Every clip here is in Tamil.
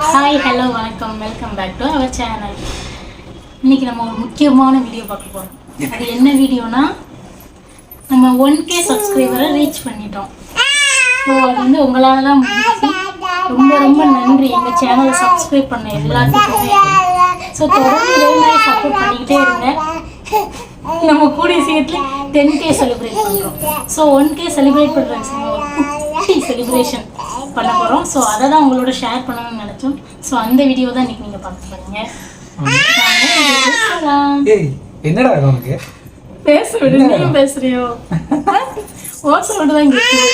ஹாய் ஹலோ வணக்கம் welcome back to our channel. இன்னைக்கு நம்ம ஒரு முக்கியமான வீடியோ பார்க்க போகிறோம். அது என்ன வீடியோனா, நம்ம 1K சப்ஸ்கிரைபரை ரீச் பண்ணிட்டோம். ஸோ அது வந்து உங்களால் தான் முடிஞ்சிச்சு. ரொம்ப ரொம்ப நன்றி எங்கள் சேனலை சப்ஸ்கிரைப் பண்ண எல்லாத்துக்குமே. ஸோ தொடர்ந்து இதே மாதிரி சப்போர்ட் பண்ணிக்கிட்டே இருங்க. நம்ம கூடிய சீக்கிரத்தில் 10K செலிப்ரேட் பண்ணுறோம். ஸோ 1K செலிப்ரேட் பண்ணுற குட்டி செலிப்ரேஷன் பண்ண போகிறோம். ஸோ அதை தான் உங்களோட ஷேர் பண்ணணும்னு நினச்சோம். ஸோ அந்த வீடியோ தான் இன்னைக்கு நீங்கள் பார்க்க போகிறீங்க. என்னடா உனக்கு பேச விடு, நீயும் பேசுறியோ? ஓசை விடுதான் கேட்குது.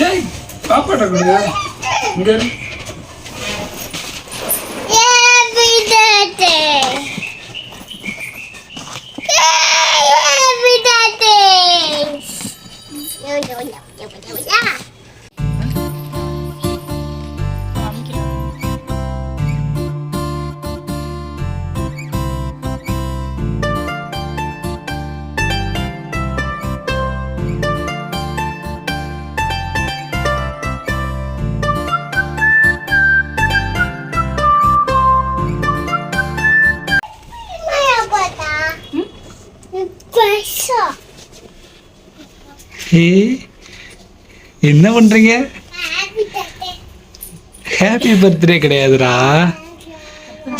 ஜெய் பாப்பாட்ட கொடுங்க இங்க என்ன பண்றீங்க? ஹாப்பி பர்த்டே கிடையாதுடா.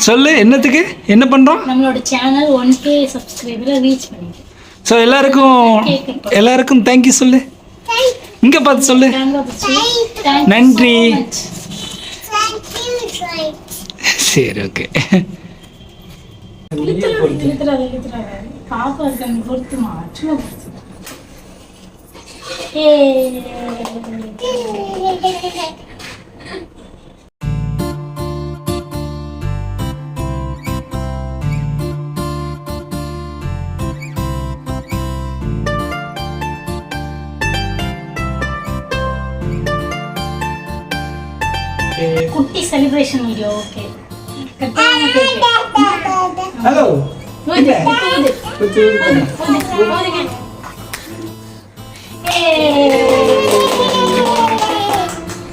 சொல்லு, என்னத்துக்கு என்ன பண்றோம்? நம்மளோட சேனல் 1K சப்ஸ்கிரைபரை ரீச் பண்ணிட்டோம். ஸோ எல்லாருக்கும் தேங்க்யூ சொல்லு. இங்க பார்த்து சொல்லு. நன்றி. சரி, ஓகே. பாப்பா இருக்க பொறுத்துமா சும்மா குட்டி செலிப்ரேஷன் வீடியோ. Okay, hello.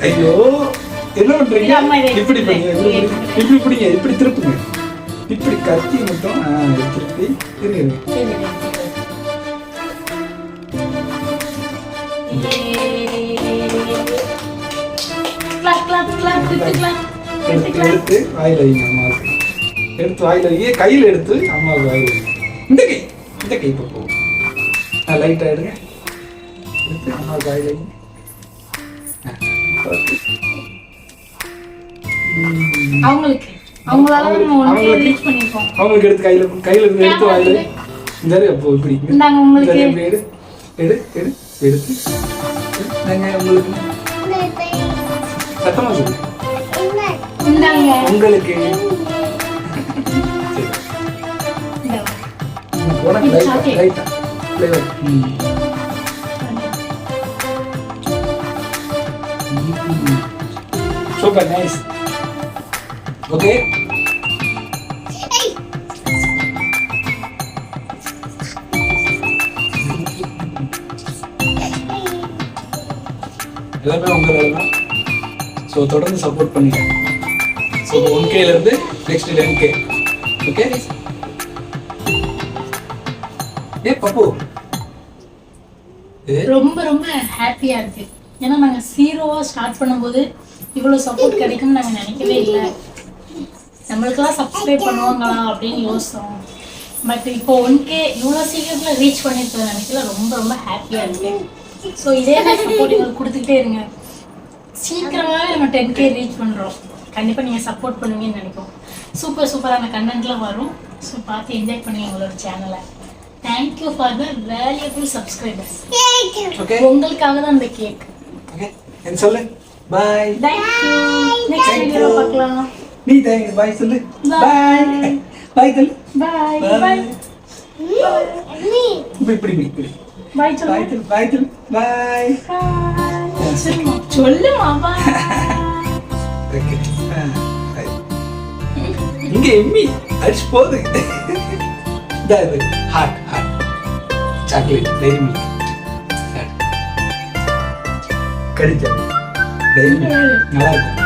ஐயோ, என்ன பண்றீங்க? இப்படி பண்ணுங்க, இப்படி பிடிங்க, இப்படி திருப்புங்க, இப்படி கத்தி மட்டும் திருப்பி எடுத்து வாயில வைங்க. அம்மாவுக்கு எடுத்து வாயில வைங்க, கையில் எடுத்து அம்மாவுக்கு வாயில வைங்க. இந்த கை இப்போ போகும். லைட்டாக எடுங்க, எடுத்து அம்மாவுக்கு வாயில வைங்க. அவங்களுக்கு எடுத்து கையில இருந்து எடுத்து வாயில இந்த அப்போ இப்படி எடு எடு எடு எடுத்து உங்களுக்கு சத்தமா சொல்லு. உங்களுக்கு லைட்டா ஃப்ளேவர். Super nice. Okay. எல்லாமே உங்க வேலை தான். ஸோ தொடர்ந்து சப்போர்ட் பண்ணுங்க. ஸோ 1Kல இருந்து நெக்ஸ்ட் 10K. ஓகே. பப்பு ரொம்ப ரொம்ப ஹாப்பியா இருக்கு. ஏன்னா நாங்கள் 0வா ஸ்டார்ட் பண்ணும்போது இவ்வளோ சப்போர்ட் கிடைக்கும்னு நாங்கள் நினைக்கவே இல்லை. நம்மளுக்கெல்லாம் சப்ஸ்கிரைப் பண்ணுவாங்களா அப்படின்னு யோசித்தோம். பட் இப்போ 1K இவ்வளோ சீக்கிரத்தில் ரீச் பண்ணியிருக்கோம் நினைக்கல. ரொம்ப ரொம்ப ஹாப்பியாக இருக்கு. ஸோ இதே மாதிரி சப்போர்ட் எங்களுக்கு கொடுத்துக்கிட்டே இருங்க. சீக்கிரமாகவே நம்ம 10K ரீச் பண்ணுறோம். கண்டிப்பாக நீங்கள் சப்போர்ட் பண்ணுவீங்கன்னு நினைப்போம். சூப்பரான கண்டென்ட்லாம் வரும். ஸோ பார்த்து என்ஜாய் பண்ணி எங்களோட சேனலை. Thank you for the valuable subscribers. Okay உங்களுக்காக தான் இந்த கேக். ஓகே என்ன சொல்லு பாய். தேங்க்யூ. நெக்ஸ்ட் வீடியோல பார்க்கலாம். நீ தேங்க் பாய் சொல்லு. Bye. பாய் பாய் சொல்லு. பாய் Bye. பாய். இப்படி பாய் சொல்லு. பாய் சொல்லு. பாய். சொல்லுமா பாய். ஓகே இங்க எம்மி அடிச்சு போகுது. இது ஹார்ட் சாக்லேட் டெய்ரி மில்க் கடிச்சா டெய்ரி மில்க் நல்லா இருக்கும்.